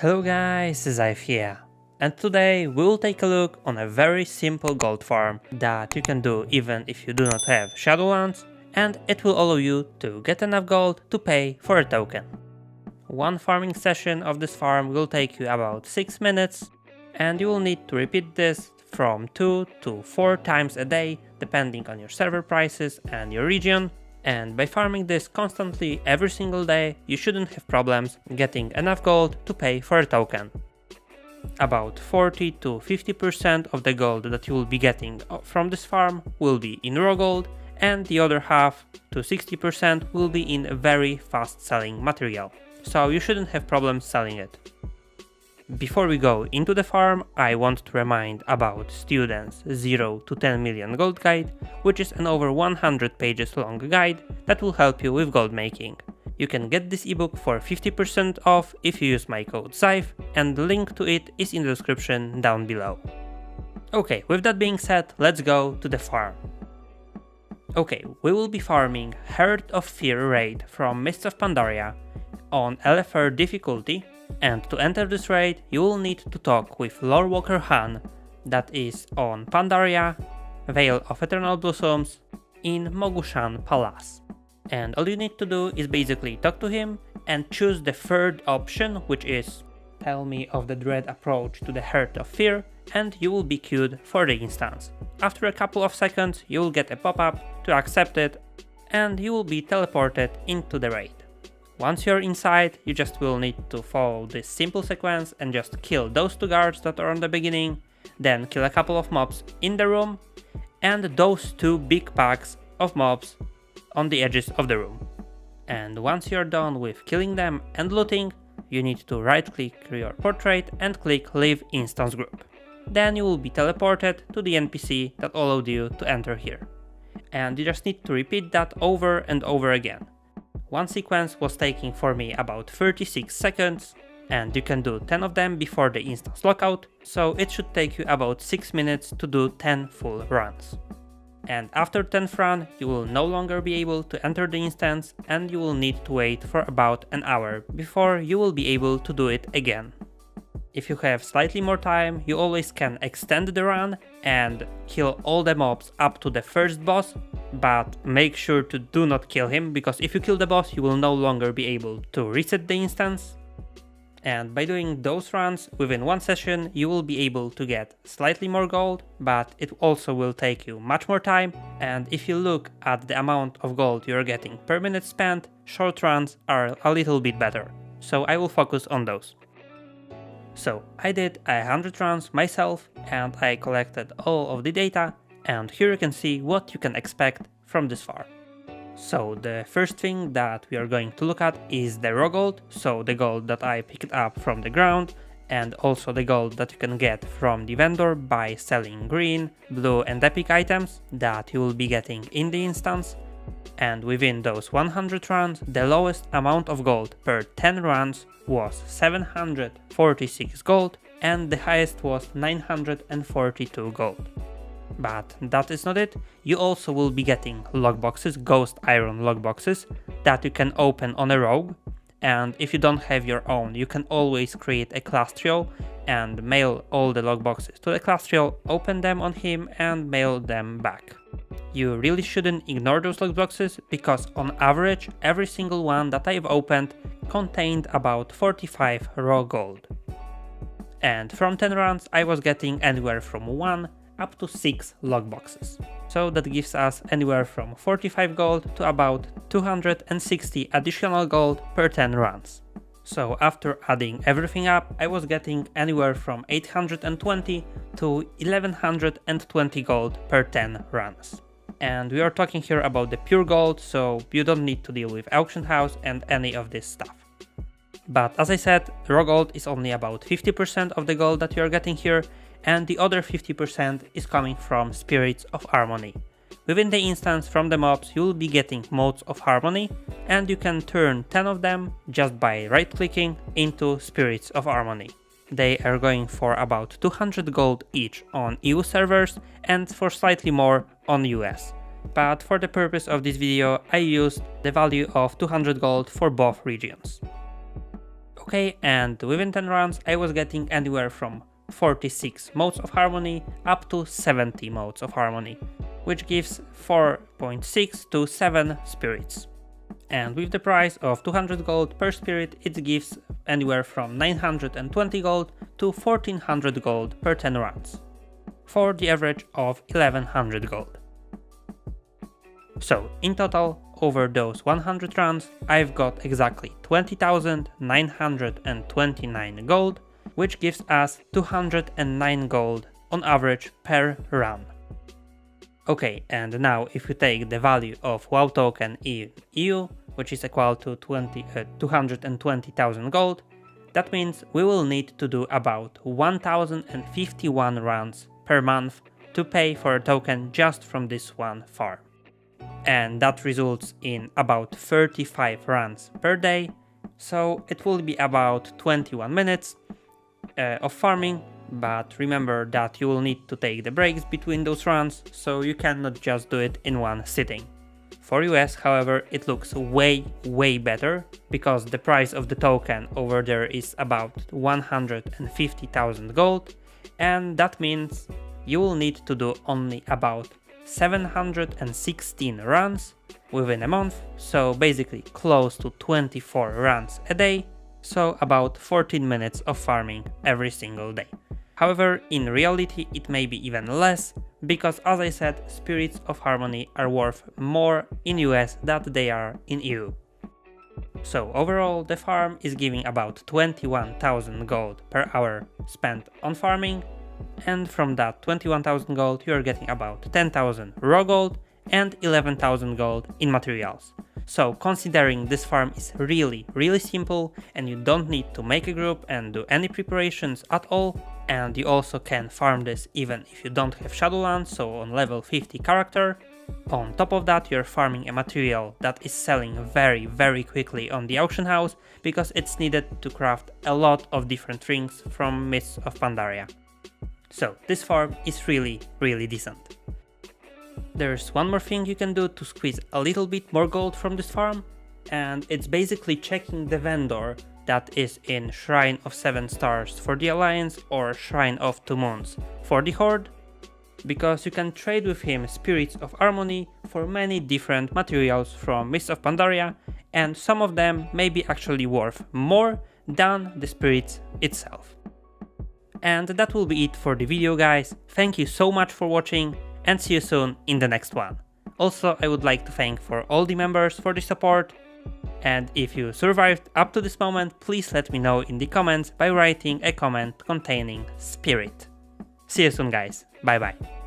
Hello guys, Zaaif here, and today we will take a look on a very simple gold farm that you can do even if you do not have Shadowlands, and it will allow you to get enough gold to pay for a token. One farming session of this farm will take you about 6 minutes, and you will need to repeat this from 2 to 4 times a day depending on your server prices and your region. And by farming this constantly every single day, you shouldn't have problems getting enough gold to pay for a token. About 40 to 50% of the gold that you will be getting from this farm will be in raw gold, and the other half to 60% will be in very fast selling material, so you shouldn't have problems selling it. Before we go into the farm, I want to remind about Students 0 to 10 million gold guide, which is an over 100 pages long guide that will help you with gold making. You can get this ebook for 50% off if you use my code Zaaif, and the link to it is in the description down below. Okay, with that being said, let's go to the farm. Okay, we will be farming Heart of Fear raid from Mists of Pandaria on LFR difficulty. And to enter this raid, you will need to talk with Lorewalker Han, that is on Pandaria, Vale of Eternal Blossoms, in Mogushan Palace. And all you need to do is basically talk to him and choose the third option, which is Tell me of the dread approach to the Heart of Fear, and you will be queued for the instance. After a couple of seconds, you will get a pop-up to accept it, and you will be teleported into the raid. Once you're inside, you just will need to follow this simple sequence and just kill those 2 guards that are on the beginning, then kill a couple of mobs in the room, and those 2 big packs of mobs on the edges of the room. And once you're done with killing them and looting, you need to right click your portrait and click Leave Instance Group. Then you will be teleported to the NPC that allowed you to enter here. And you just need to repeat that over and over again. One sequence was taking for me about 36 seconds, and you can do 10 of them before the instance lockout, so it should take you about 6 minutes to do 10 full runs. And after 10th run, you will no longer be able to enter the instance, and you will need to wait for about an hour before you will be able to do it again. If you have slightly more time, you always can extend the run and kill all the mobs up to the first boss, but make sure to do not kill him, because if you kill the boss, you will no longer be able to reset the instance. And by doing those runs within one session, you will be able to get slightly more gold, but it also will take you much more time. And if you look at the amount of gold you're getting per minute spent, short runs are a little bit better, so I will focus on those. So I did 100 runs myself, and I collected all of the data, and here you can see what you can expect from this farm. So the first thing that we are going to look at is the raw gold, so the gold that I picked up from the ground, and also the gold that you can get from the vendor by selling green, blue and epic items that you will be getting in the instance. And within those 100 runs, the lowest amount of gold per 10 runs was 746 gold, and the highest was 942 gold. But that is not it, you also will be getting logboxes, ghost iron logboxes, that you can open on a rogue, and if you don't have your own, you can always create a class trio and mail all the logboxes to the class trio, open them on him and mail them back. You really shouldn't ignore those logboxes, because on average every single one that I've opened contained about 45 raw gold. And from 10 runs I was getting anywhere from 1 up to 6 logboxes. So that gives us anywhere from 45 gold to about 260 additional gold per 10 runs. So after adding everything up, I was getting anywhere from 820 to 1120 gold per 10 runs. And we are talking here about the pure gold, so you don't need to deal with auction house and any of this stuff. But as I said, raw gold is only about 50% of the gold that you are getting here, and the other 50% is coming from Spirits of Harmony. Within the instance from the mobs, you will be getting modes of harmony, and you can turn 10 of them just by right clicking into Spirits of Harmony. They are going for about 200 gold each on EU servers and for slightly more on US. But for the purpose of this video I used the value of 200 gold for both regions. Okay, and within 10 runs I was getting anywhere from 46 modes of harmony up to 70 modes of harmony, which gives 4.6 to 7 spirits. And with the price of 200 gold per spirit, it gives anywhere from 920 gold to 1400 gold per 10 runs, for the average of 1100 gold. So in total, over those 100 runs, I've got exactly 20,929 gold, which gives us 209 gold on average per run. Okay, and now if you take the value of WoW token in EU, which is equal to 220,000 gold, that means we will need to do about 1051 runs per month to pay for a token just from this one farm. And that results in about 35 runs per day, so it will be about 21 minutes of farming. But remember that you will need to take the breaks between those runs, so you cannot just do it in one sitting. For US, however, it looks way better, because the price of the token over there is about 150,000 gold, and that means you will need to do only about 716 runs within a month, so basically close to 24 runs a day, so about 14 minutes of farming every single day. However, in reality it may be even less, because as I said, spirits of harmony are worth more in US than they are in EU. So overall the farm is giving about 21,000 gold per hour spent on farming, and from that 21,000 gold you are getting about 10,000 raw gold and 11,000 gold in materials. So considering this farm is really simple and you don't need to make a group and do any preparations at all, and you also can farm this even if you don't have Shadowlands, so on level 50 character. On top of that, you're farming a material that is selling very quickly on the auction house, because it's needed to craft a lot of different things from Mists of Pandaria. So this farm is really decent. There's one more thing you can do to squeeze a little bit more gold from this farm, and it's basically checking the vendor that is in Shrine of 7 Stars for the Alliance or Shrine of 2 Moons for the Horde, because you can trade with him Spirits of Harmony for many different materials from Mists of Pandaria, and some of them may be actually worth more than the spirits itself. And that will be it for the video, guys. Thank you so much for watching, and see you soon in the next one. Also, I would like to thank for all the members for the support, and if you survived up to this moment, please let me know in the comments by writing a comment containing spirit. See you soon, guys. Bye bye.